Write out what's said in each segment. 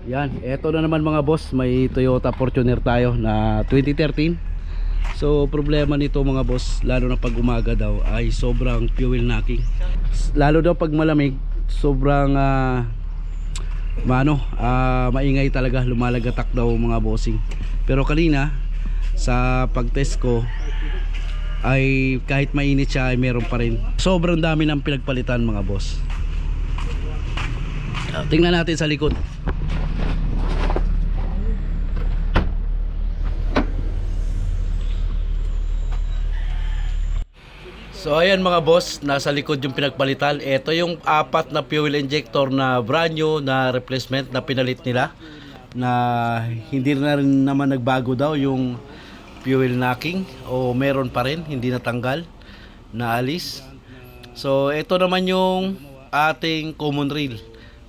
Yan, eto na naman mga boss, may Toyota Fortuner tayo na 2013. So problema nito mga boss, lalo na pag umaga daw, ay sobrang fuel knocking. Lalo daw pag malamig, sobrang maingay talaga, lumalagatak daw mga bossing. Pero kanina sa pagtest ko ay kahit mainit siya ay meron pa rin. Sobrang dami ng pinagpalitan mga boss. Tingnan natin sa likod. So ayan mga boss, nasa likod yung pinagpalitan. Ito yung 4 na fuel injector na brand new na replacement na pinalit nila, na hindi na rin naman nagbago daw yung fuel knocking, o meron pa rin, hindi natanggal, naalis. So ito naman yung ating common rail.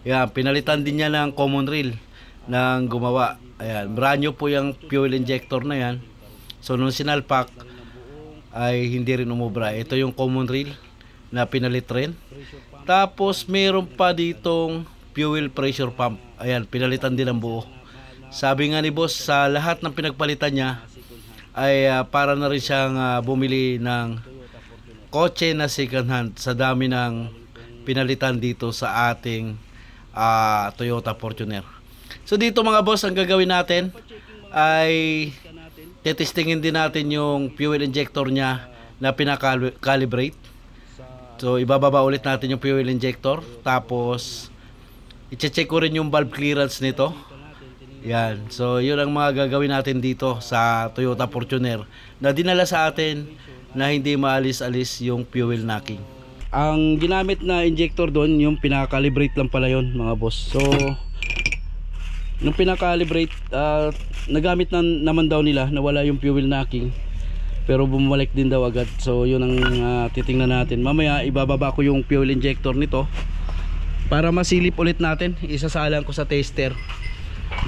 Yan, pinalitan din niya ng common rail ng gumawa. Ayan, brand new po yung fuel injector na yan. So nung sinalpak ay hindi rin umubra. Ito yung common rail na pinalit rin. Tapos meron pa ditong fuel pressure pump. Ayan, pinalitan din ang buo. Sabi nga ni boss, sa lahat ng pinagpalitan niya ay para na rin siyang bumili ng kotse na second hand sa dami ng pinalitan dito sa ating Toyota Fortuner. So dito mga boss, ang gagawin natin ay tetestingin din natin yung fuel injector niya na pinaka-calibrate. So ibababa ulit natin yung fuel injector, tapos i-check ko rin yung valve clearance nito. Yan. So yun ang mga gagawin natin dito sa Toyota Fortuner na dinala sa atin na hindi maalis-alis yung fuel knocking. Ang ginamit na injector doon, yung pinaka-calibrate lang pala yun mga boss. So nung pinaka-calibrate, nagamit na naman daw nila, nawala yung fuel knocking, pero bumalik din daw agad. So yun ang titingnan natin. Mamaya ibababa ko yung fuel injector nito para masilip ulit natin. Isasalang ko sa tester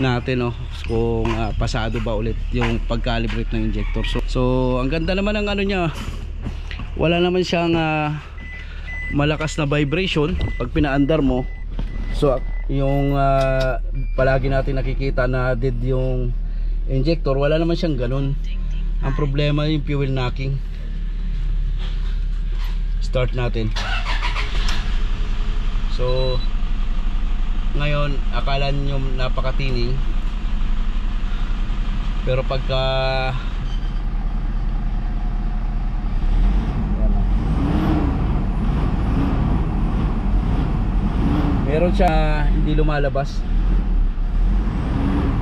natin kung pasado ba ulit yung pag-calibrate ng injector. So ang ganda naman ng ano niya, wala naman siyang malakas na vibration pag pinaandar mo. So yung palagi natin nakikita na dead yung injector, wala naman siyang ganun. Ang problema yung fuel knocking. Start natin. So ngayon akala nyo napakatining, pero pagka meron siya hindi lumalabas.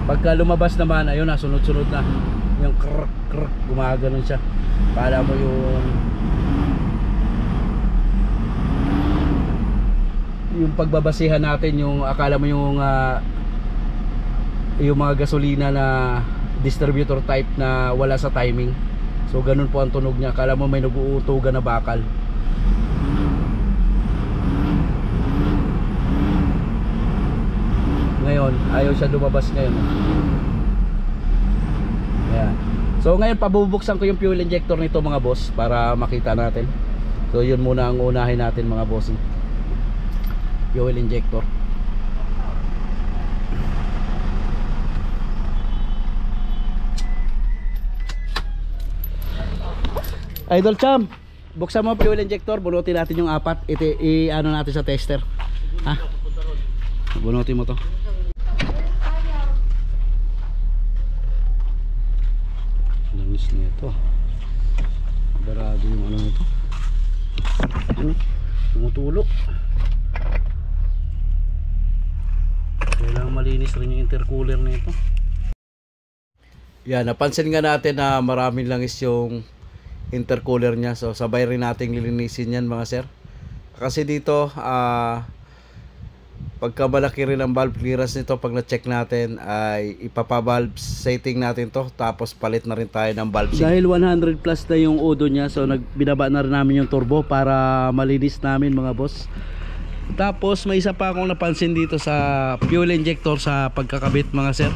Pagka lumabas naman, ayun na, sunod-sunod na yung krrk krrk, gumaganon siya. Kala mo yung pagbabasihan natin, yung akala mo yung mga gasolina na distributor type na wala sa timing. So ganun po ang tunog niya, akala mo may nag-uutugan na bakal. Ngayon ayaw siya lumabas ngayon. Ayan. So ngayon pabubuksan ko yung fuel injector nito mga boss para makita natin. So yun muna ang unahin natin mga bossing, fuel injector. Idol Cham, buksan mo fuel injector, bunutin natin yung 4. I-ano natin sa tester. Ha? Bunutin mo to. Langis nito. Barado yung ano nito. Tumutulo. Kailangan malinis rin yung intercooler nito. Yan, napansin nga natin na maraming langis yung intercooler niya. So sabay rin nating lilinisin yan mga sir. Kasi dito pagka malaki rin ang valve clearance nito, pag na-check natin ay ipapa-valve setting natin to, tapos palit na rin tayo ng valve setting. Dahil 100 plus na yung odo niya, so binaba na rin namin yung turbo para malinis namin mga boss. Tapos may isa pa akong napansin dito sa fuel injector sa pagkakabit mga sir.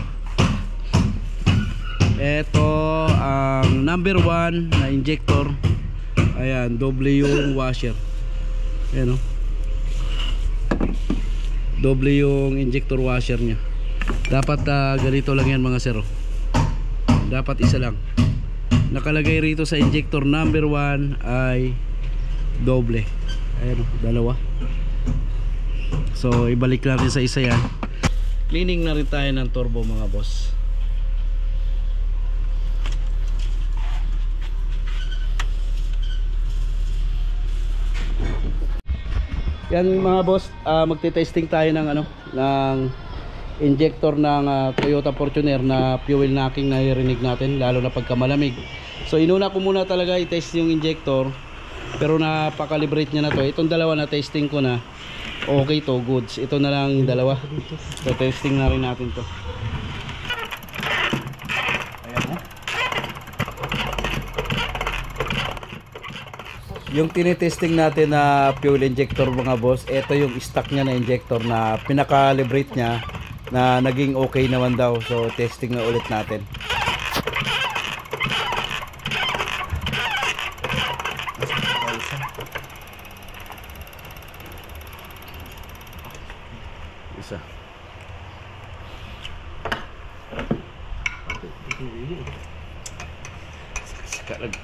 Ito ang number 1 na injector. Ayan, doble yung washer. Ayan o, doble yung injector washer nya. Dapat ganito lang yan mga sir. Dapat isa lang. Nakalagay rito sa injector number 1 ay doble. Ayan o, dalawa. So ibalik natin sa isa yan. Cleaning na rin tayo ng turbo mga boss. Yan mga boss, magte-testing tayo ng ng injector ng Toyota Fortuner na fuel knocking na narinig natin, lalo na pagka malamig. So inuna ko muna talaga i-test yung injector, pero napaka-calibrate niya na to. Itong dalawa na testing ko na okay to, goods. Ito na lang yung dalawa. So testing na rin natin to. Ayan, yung tinitesting natin na fuel injector mga boss, ito yung stock niya na injector na pinaka-calibrate niya na naging okay naman daw. So testing na ulit natin. Isa. Sakalag.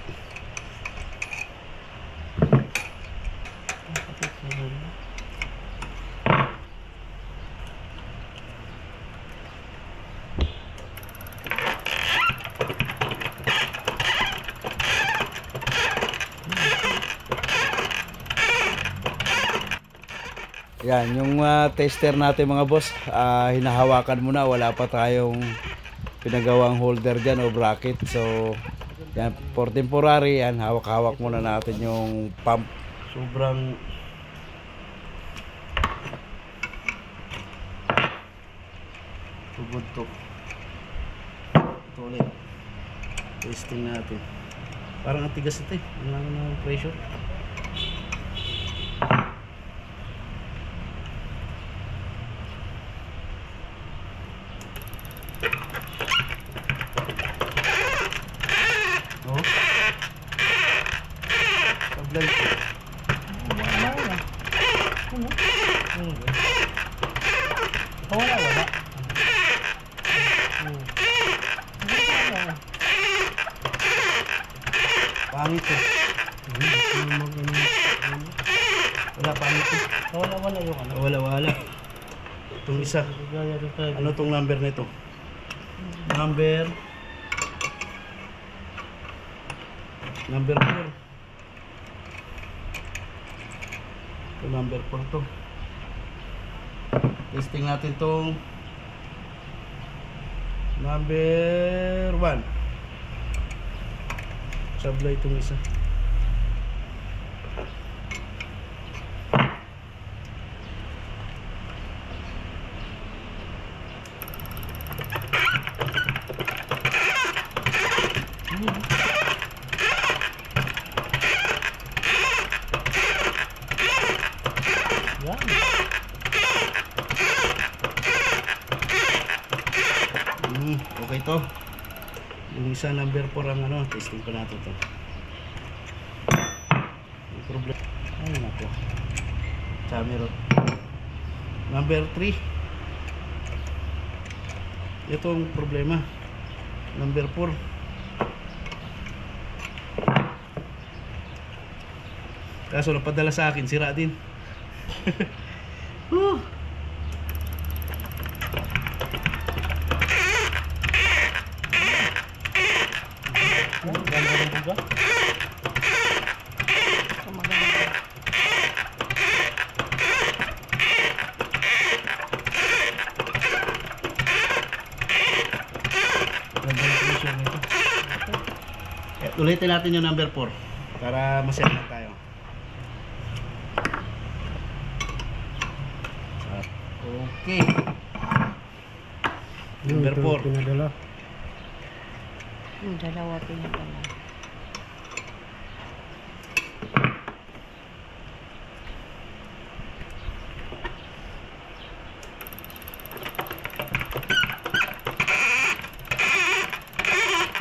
Yan, yung tester natin mga boss, hinahawakan muna, wala pa tayong pinagawang holder dyan o bracket. So yan, for temporary yan, hawak-hawak muna natin yung pump. Sobrang tugod to. Ito ulit, testing natin. Parang ang tigas ito eh, wala na pressure. Pangit eh. Wala pangit eh. Wala yung Wala. Itong isa. Ano tong number nito? Number 4. Ito number 4 to. Testing natin tong number 1. Sablay itong isa. Okay to. Yung isa number 4 ang testing pa natin to. May problem. Ay nako. Chamirot. Number 3. Ito ang problema. Number 4. Kaso napadala sa akin, sira din. Ulitin natin yung number 4 para maset na tayo. Okay. Number 4. Pinadala. Yung dalawa pinadala.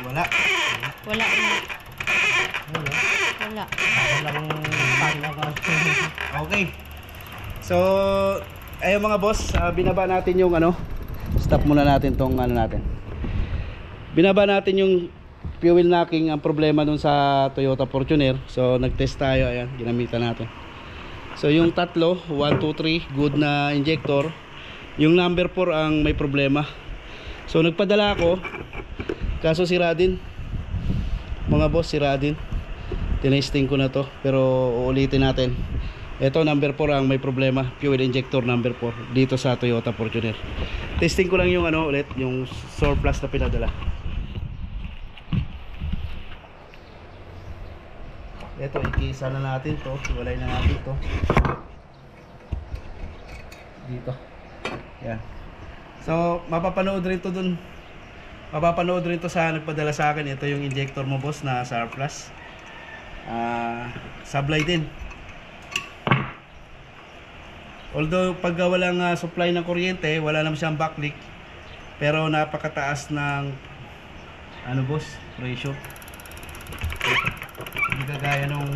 Wala. Wala na. Wala. Okay. So, ayun mga boss, binaba natin yung stop muna natin tong ano natin. Binaba natin yung fuel knocking, ang problema dun sa Toyota Fortuner. So nag-test tayo, ayan, ginamitan natin. So yung tatlo, 1, 2, 3, good na injector. Yung number 4 ang may problema. So nagpadala ako, kaso sira din. Mga boss, sira din. Tinesting ko na to, pero uulitin natin. Ito number 4 ang may problema, fuel injector number 4 dito sa Toyota Fortuner. Testing ko lang yung ano ulit, yung surplus na pinadala. Ito, ikisa na natin to, walay na natin to dito. Yan. So mapapanood rin to dun, mapapanood rin to sa nagpadala sa akin. Ito yung injector mo boss na surplus, sablay din. Although pag walang supply ng kuryente, wala naman siyang backlight, pero napakataas ng ano boss, ratio. Hindi kagaya nung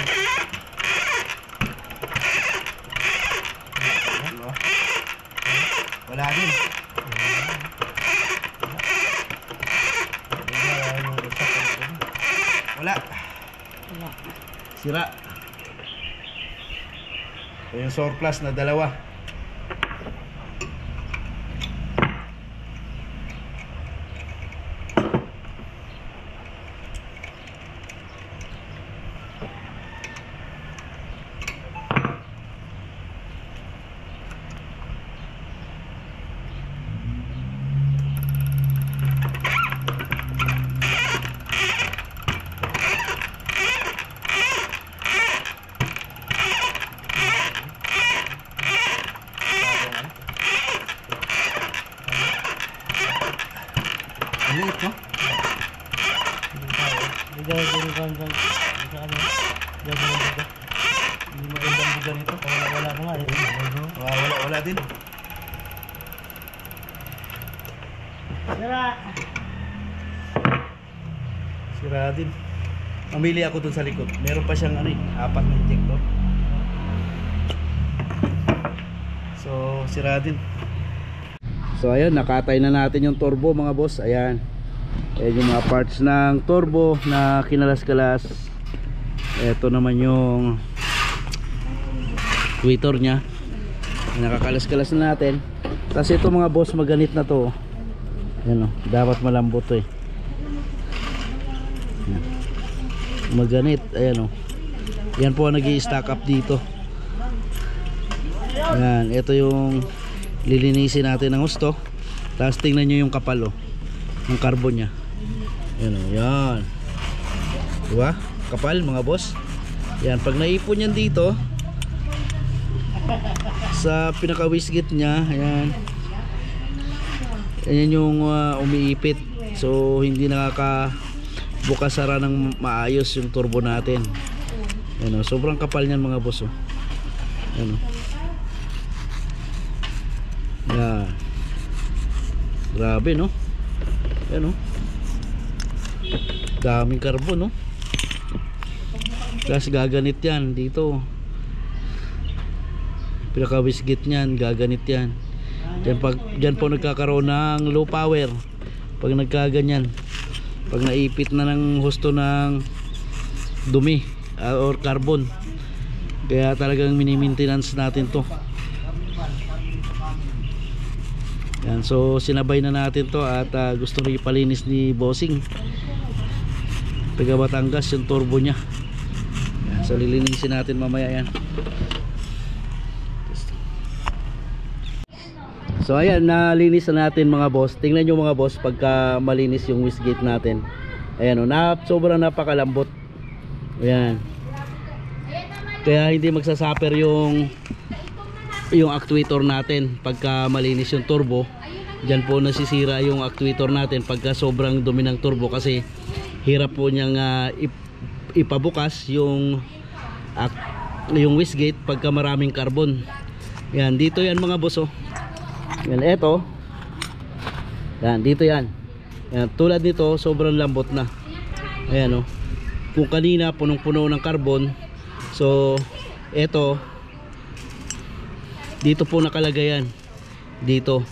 wala din. Wala. Sira. So, yung surplus na dalawa. Liit, no? Hindi magandang buga nito. Wala na nga. Wala din. Sira din. Mamili ako dun sa likod. Meron pa siyang ano eh, 4 na injector. So sira din. So ayun, nakatay na natin yung turbo mga boss. Ayan. Ayan yung mga parts ng turbo na kinalas-kalas. Ito naman yung tweeter nya. Nakakalas-kalas na natin. Kasi ito mga boss, maganit na to. Ayan o, dapat malambot to eh. Maganit, ayan o. Yan po ang nag-i-stack up dito. Ayan, ito yung lilinisin natin ng gusto. Tapos tingnan nyo yung kapal ng carbon nya. Yan o, yan. Diba? Kapal mga boss. Yan, pag naipon yan dito sa pinaka wastegate nya, ayan. Ayan yung umiipit. So hindi nakakabukas sara ng maayos yung turbo natin. Yan o, sobrang kapal nyan mga boss o. Yan o. Yan. Grabe no. Yan o. Daming carbon no. Kasi gaganit yan dito. Pinaka-wastegate nyan, gaganit yan. Diyan po nagkakaroon ng low power. Pag nagkaganyan, pag naipit na ng husto ng dumi or carbon. Kaya talagang mini-maintenance natin to. Yan, so sinabay na natin to at gusto rin ipalinis ni Bossing taga Batangas yung turbo nya. Yan, so lilinisin natin mamaya yan. So ayan, nalinis na natin mga boss. Tingnan nyo mga boss pagka malinis yung wastegate natin. Ayan o, sobrang napakalambot. Ayan. Kaya hindi magsasaper yung actuator natin pagka malinis yung turbo. Diyan po nasisira yung actuator natin pagka sobrang dumi ng turbo, kasi hirap po niyang ipabukas yung wastegate pagka maraming carbon. Yan, dito yan mga boss oh. Yan, eto. Yan, dito yan. Yan, tulad nito, sobrang lambot na. Ayan oh. Kung kanina punong-puno ng carbon. So, eto. Dito po nakalagay yan. Dito.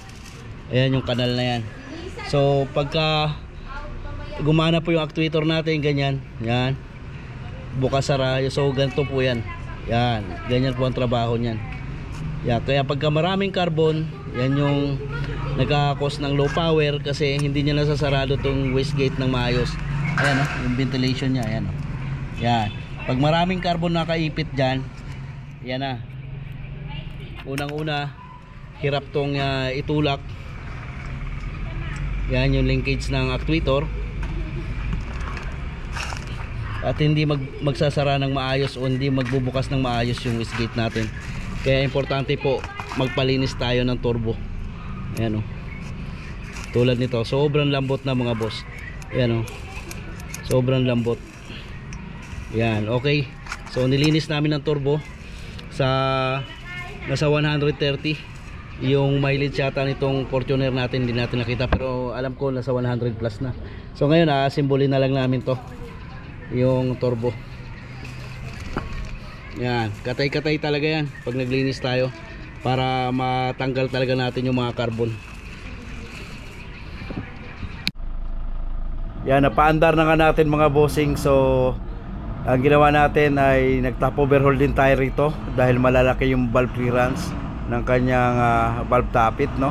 Ayan yung kanal na yan. So pagka gumana po yung actuator natin, ganyan, yan, bukas sara, so ganito po yan. Yan, ganyan po ang trabaho niyan. Yan, kaya pagka maraming carbon, yan yung nagkakos ng low power kasi hindi niya nasasarado tong wastegate ng maayos. Ayan yung ventilation niya, ayan yan. Pag maraming carbon nakaipit dyan, yan na. Unang-una, hirap tong itulak. Yan yung linkage ng actuator. At hindi magsasara ng maayos o hindi magbubukas ng maayos yung wastegate natin. Kaya importante po magpalinis tayo ng turbo. Ayan o. Tulad nito, sobrang lambot na mga boss. Ayan o. Sobrang lambot. Yan, okay. So nilinis namin ng turbo sa nasa 130. Yung mileage yata nitong Fortuner natin hindi natin nakita, pero alam ko nasa 100 plus na. So ngayon simbolin na lang namin to, yung turbo. Yan, katay-katay talaga yan pag naglinis tayo para matanggal talaga natin yung mga carbon. Yan, napaandar na nga natin mga bossing. So ang ginawa natin ay nagtap overhaul din tayo rito dahil malalaki yung valve clearance ng kanyang valve tappet, no?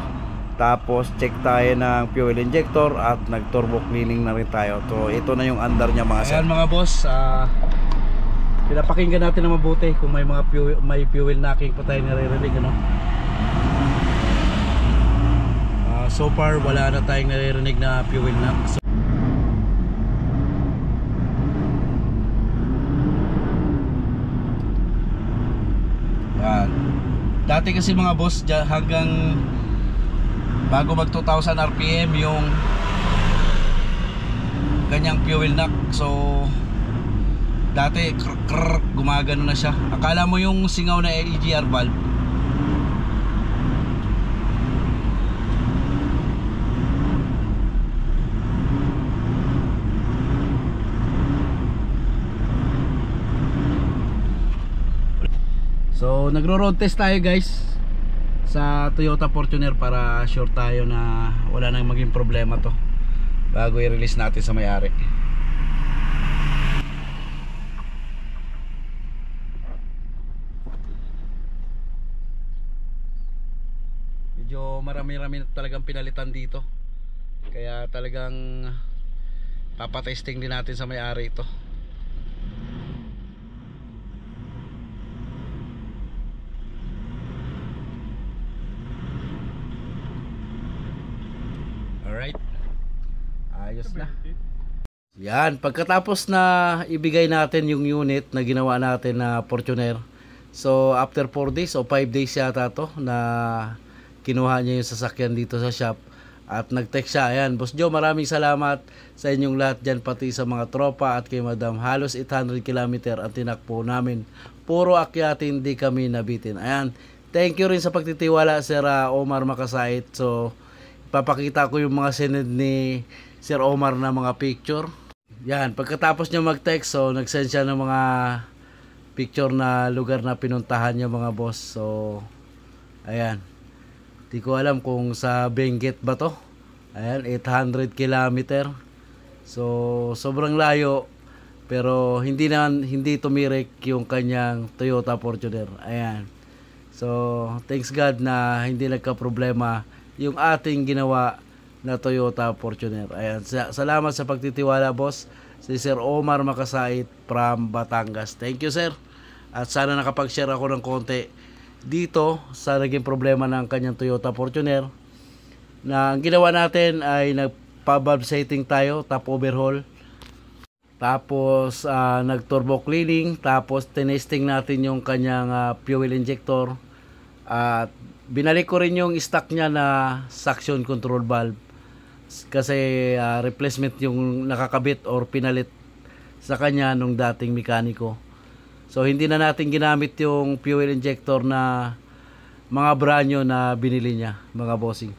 Tapos check tayo ng fuel injector at nag turbo cleaning na rin tayo. So ito na yung andar niya mga sir. Ayan mga boss, pinapakinggan natin na mabuti kung may mga fuel knocking pa tayo naririnig, ano? So far wala na tayong naririnig na fuel knock. Dati kasi mga boss, hanggang bago mag 2000 RPM yung ganyang fuel knock. So dati gumagano na siya. Akala mo yung singaw na EGR valve. So nagro-road test tayo guys sa Toyota Fortuner para sure tayo na wala nang maging problema to bago i-release natin sa may-ari. Medyo marami-rami talagang pinalitan dito, kaya talagang papatesting din natin sa may-ari ito. Alright, ayos na. Yan, pagkatapos na ibigay natin yung unit na ginawa natin na Fortuner, so after 4 days o 5 days yata to na kinuha niya yung sasakyan dito sa shop at nag-text siya. Ayan, Boss Joe, maraming salamat sa inyong lahat dyan, pati sa mga tropa at kay Madam. Halos 800 km ang tinakbo namin, puro akyat, hindi kami nabitin. Ayan, thank you rin sa pagtitiwala, Sir Omar Makasait. So papakita ko yung mga sinend ni Sir Omar na mga picture. Yan, pagkatapos niya mag-text, so nag-send siya ng mga picture na lugar na pinuntahan niya mga boss. So ayan, di ko alam kung sa Benguet ba to. Ayan, 800 km. So sobrang layo, pero hindi tumirik yung kanyang Toyota Fortuner. Ayan, so thanks God na hindi nagka-problema yung ating ginawa na Toyota Fortuner. Ayan, salamat sa pagtitiwala boss, si Sir Omar Makasait from Batangas. Thank you sir, at sana nakapag-share ako ng konti dito sa naging problema ng kanyang Toyota Fortuner. Na ang ginawa natin ay nagpa-valve setting tayo, top overhaul, tapos nag-turbo cleaning, tapos tinesting natin yung kanyang fuel injector, at binalik ko rin yung stock niya na suction control valve kasi replacement yung nakakabit or pinalit sa kanya nung dating mekaniko. So hindi na natin ginamit yung fuel injector na mga brand new na binili niya mga bossing.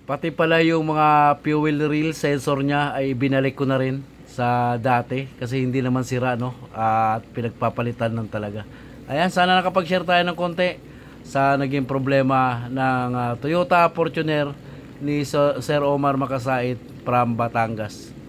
Pati pala yung mga fuel reel sensor niya ay binalik ko na rin sa dati kasi hindi naman sira, no? At pinagpapalitan lang talaga. Ayan, sana nakapag-share tayo ng konti sa naging problema ng Toyota Fortuner ni Sir Omar Makasait from Batangas.